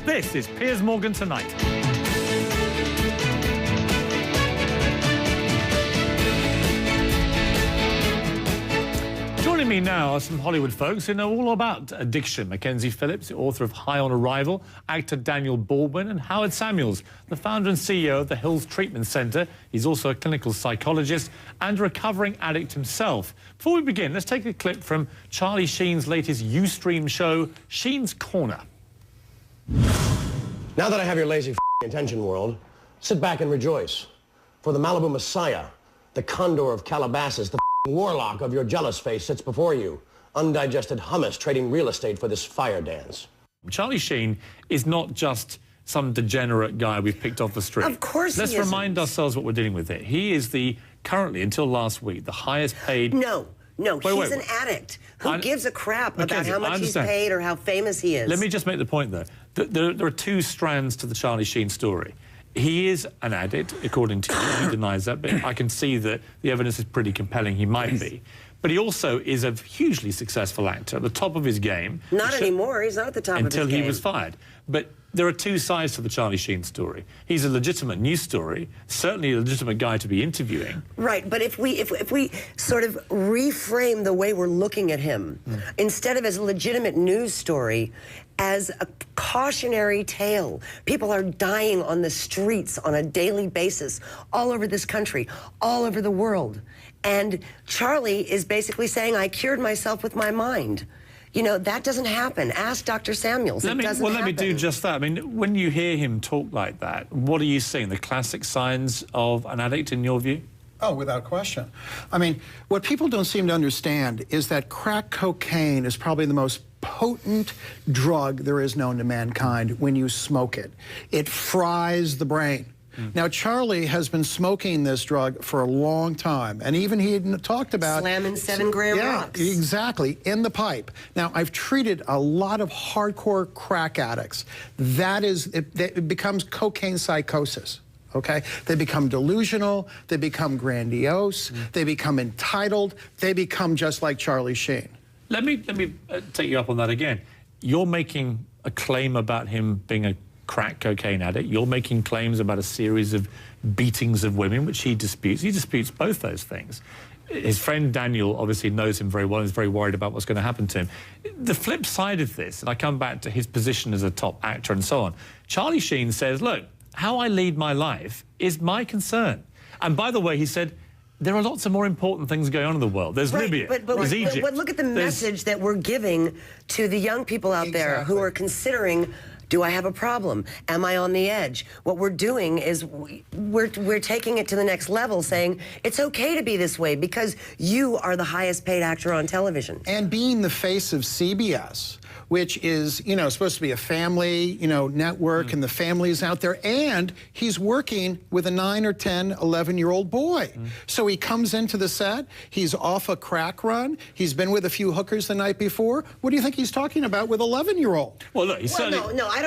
This is Piers Morgan Tonight. Joining me now are some Hollywood folks who know all about addiction. Mackenzie Phillips, the author of High on Arrival, actor Daniel Baldwin, and Howard Samuels, the founder and CEO of the Hills Treatment Center. He's also a clinical psychologist and a recovering addict himself. Before we begin, let's take a clip from Charlie Sheen's latest Ustream show, Sheen's Corner. Now that I have your lazy attention, world, sit back and rejoice. For the Malibu Messiah, the Condor of Calabasas, the warlock of your jealous face sits before you, undigested hummus trading real estate for this fire dance. Charlie Sheen is not just some degenerate guy we've picked off the street. Of course Let's he isn't. remind ourselves what we're dealing with here. He is currently, until last week, the highest paid... No, he's an addict. Who gives a crap about how much he's paid or how famous he is? Let me just make the point, though. There are two strands to the Charlie Sheen story. He is an addict, according to you. He denies that, but I can see that the evidence is pretty compelling. He might be. But he also is a hugely successful actor, at the top of his game. Not anymore. He's not at the top of his game. Until he was fired. But there are two sides to the Charlie Sheen story. He's a legitimate news story, certainly a legitimate guy to be interviewing. Right, but if we sort of reframe the way we're looking at him, instead of as a legitimate news story, as a cautionary tale. People are dying on the streets on a daily basis, all over this country, all over the world. And Charlie is basically saying, I cured myself with my mind. You know, that doesn't happen. Ask Dr. Samuels. It doesn't happen. Let me do just that. I mean, when you hear him talk like that, what are you seeing? The classic signs of an addict, in your view? Oh, without question. I mean, what people don't seem to understand is that crack cocaine is probably the most potent drug there is known to mankind when you smoke it. It fries the brain. Now, Charlie has been smoking this drug for a long time, and even he had talked about... Slamming 7-gram rocks. Yeah, exactly, in the pipe. Now, I've treated a lot of hardcore crack addicts. It becomes cocaine psychosis. Okay? They become delusional, they become grandiose, they become entitled, they become just like Charlie Sheen. Let me take you up on that again. You're making a claim about him being a crack cocaine addict. You're making claims about a series of beatings of women, which he disputes. He disputes both those things. His friend Daniel obviously knows him very well and is very worried about what's going to happen to him. The flip side of this, and I come back to his position as a top actor and so on, Charlie Sheen says, look, how I lead my life is my concern. And by the way, he said, there are lots of more important things going on in the world. There's Libya, there's Egypt. But look at the message that we're giving to the young people out there who are considering, do I have a problem? Am I on the edge? What we're doing is we're taking it to the next level, saying it's okay to be this way because you are the highest paid actor on television. And being the face of CBS, which is, you know, supposed to be a family, you know, network, and the family's out there, and he's working with a 9 or 10, 11-year-old boy. So he comes into the set, he's off a crack run, he's been with a few hookers the night before. What do you think he's talking about with 11-year-old? Well, look, he's certainly... No, I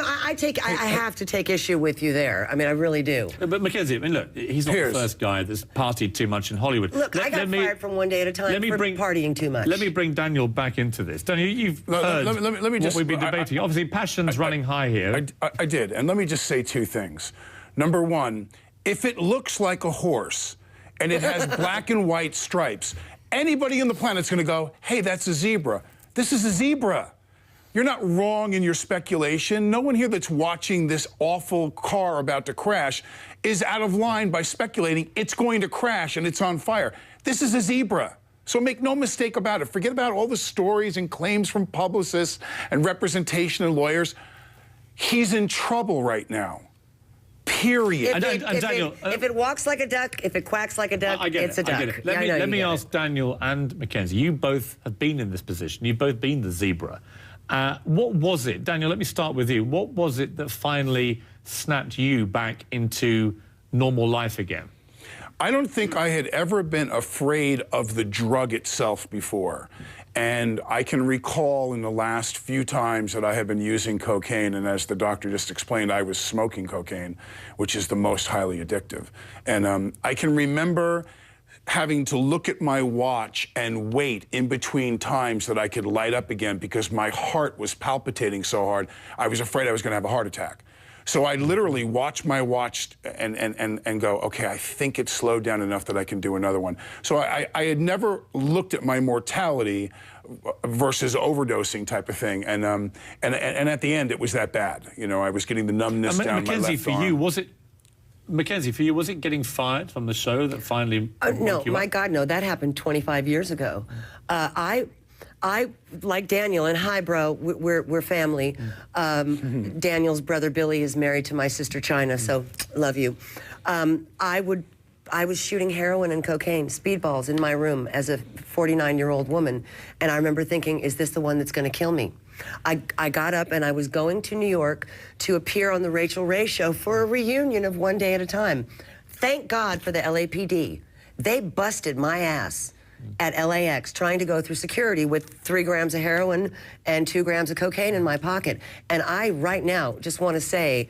have to take issue with you there. I mean, I really do. But Mackenzie, I mean, look, he's not the first guy that's partied too much in Hollywood. Look, I got fired from one day at a time for partying too much. Let me bring Daniel back into this. Daniel, you've heard let me just, what we've been debating. Obviously, passion's running high here. I did, and let me just say two things. Number one, if it looks like a horse and it has black and white stripes, anybody on the planet's going to go, hey, that's a zebra. This is a zebra. You're not wrong in your speculation. No one here that's watching this awful car about to crash is out of line by speculating it's going to crash and it's on fire. This is a zebra. So make no mistake about it. Forget about all the stories and claims from publicists and representation and lawyers. He's in trouble right now. Period. If it walks like a duck, if it quacks like a duck, it's a duck. Let me ask Daniel and Mackenzie. You both have been in this position. You've both been the zebra. What was it, Daniel, let me start with you. What was it that finally snapped you back into normal life again? I don't think I had ever been afraid of the drug itself before. And I can recall in the last few times that I have been using cocaine, and as the doctor just explained, I was smoking cocaine, which is the most highly addictive. And I can remember having to look at my watch and wait in between times that I could light up again because my heart was palpitating so hard, I was afraid I was going to have a heart attack. So I literally watch my watch and go, okay, I think it's slowed down enough that I can do another one. So I had never looked at my mortality versus overdosing type of thing, and at the end it was that bad. You know, I was getting the numbness down my left arm. Mackenzie, for you, was it getting fired from the show that finally? No, my God, no. That happened 25 years ago. I like Daniel, and hi, bro, we're family. Daniel's brother Billy is married to my sister China, so love you. I was shooting heroin and cocaine, speedballs in my room as a 49-year-old woman, and I remember thinking, is this the one that's going to kill me? I got up and I was going to New York to appear on the Rachel Ray Show for a reunion of One Day at a Time. Thank God for the LAPD. They busted my ass at LAX trying to go through security with 3 grams of heroin and 2 grams of cocaine in my pocket. And I, right now, just want to say,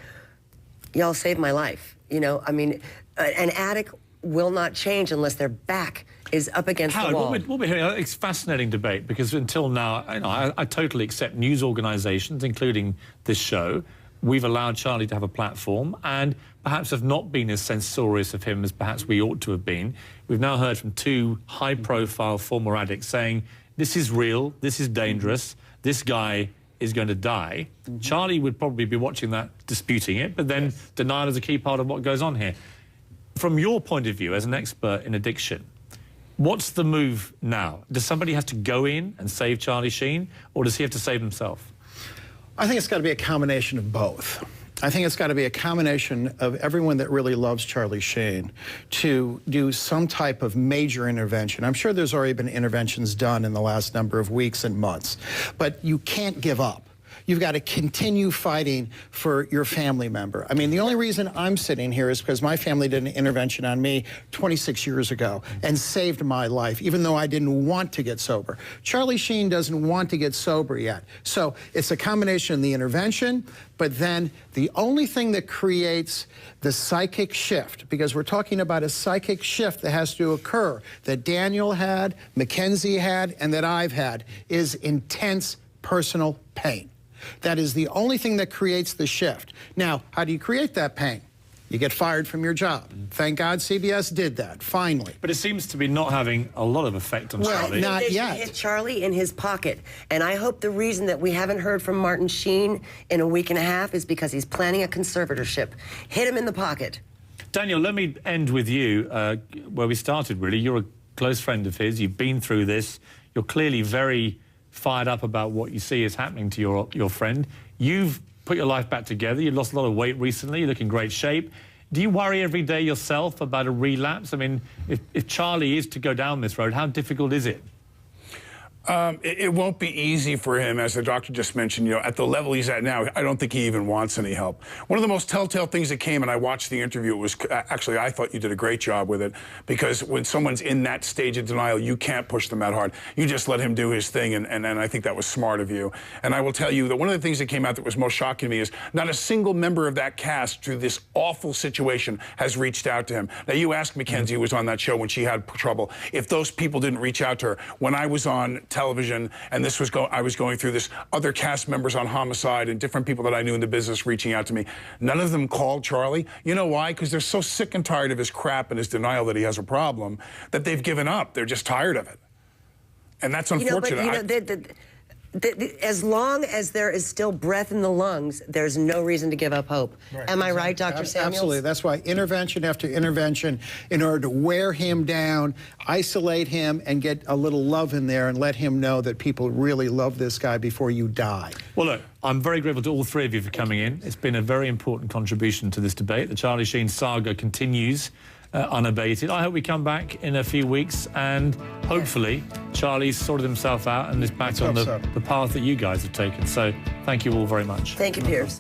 y'all saved my life. You know, I mean, an addict will not change unless their back is up against the wall. What we're hearing, it's a fascinating debate, because until now, I totally accept news organisations, including this show. We've allowed Charlie to have a platform and perhaps have not been as censorious of him as perhaps we ought to have been. We've now heard from 2 high-profile former addicts saying, this is real, this is dangerous, this guy is going to die. Charlie would probably be watching that, disputing it, but then denial is a key part of what goes on here. From your point of view as an expert in addiction, what's the move now? Does somebody have to go in and save Charlie Sheen, or does he have to save himself? I think it's got to be a combination of both. I think it's got to be a combination of everyone that really loves Charlie Sheen to do some type of major intervention. I'm sure there's already been interventions done in the last number of weeks and months, but you can't give up. You've got to continue fighting for your family member. I mean, the only reason I'm sitting here is because my family did an intervention on me 26 years ago and saved my life, even though I didn't want to get sober. Charlie Sheen doesn't want to get sober yet. So it's a combination of the intervention, but then the only thing that creates the psychic shift, because we're talking about a psychic shift that has to occur, that Daniel had, Mackenzie had, and that I've had, is intense personal pain. That is the only thing that creates the shift. Now, how do you create that pain? You get fired from your job. Thank God CBS did that, finally. But it seems to be not having a lot of effect on Charlie. Well, not yet. Hit Charlie in his pocket. And I hope the reason that we haven't heard from Martin Sheen in a week and a half is because he's planning a conservatorship. Hit him in the pocket. Daniel, let me end with you where we started, really. You're a close friend of his. You've been through this. You're clearly very fired up about what you see is happening to your friend. You've put your life back together. You've lost a lot of weight recently. You look in great shape. Do you worry every day yourself about a relapse? I mean, if Charlie is to go down this road, how difficult is it? It won't be easy for him, as the doctor just mentioned. You know, at the level he's at now, I don't think he even wants any help. One of the most telltale things that came, and I watched the interview, it was actually, I thought you did a great job with it, because when someone's in that stage of denial, you can't push them that hard. You just let him do his thing, and I think that was smart of you. And I will tell you that one of the things that came out that was most shocking to me is not a single member of that cast through this awful situation has reached out to him. Now, you asked Mackenzie, who was on that show when she had trouble, if those people didn't reach out to her. When I was on television, and this was I was going through this, other cast members on Homicide and different people that I knew in the business reaching out to me. None of them called Charlie. You know why? Because they're so sick and tired of his crap and his denial that he has a problem that they've given up. They're just tired of it. And that's unfortunate. As long as there is still breath in the lungs, there's no reason to give up hope. Right. Am I right, Dr. Samuels? Absolutely. That's why intervention after intervention, in order to wear him down, isolate him, and get a little love in there and let him know that people really love this guy before you die. Well, look, I'm very grateful to all 3 of you for coming in. It's been a very important contribution to this debate. The Charlie Sheen saga continues unabated. I hope we come back in a few weeks and hopefully Charlie's sorted himself out and is back on the path that you guys have taken. So thank you all very much. Thank you, Piers.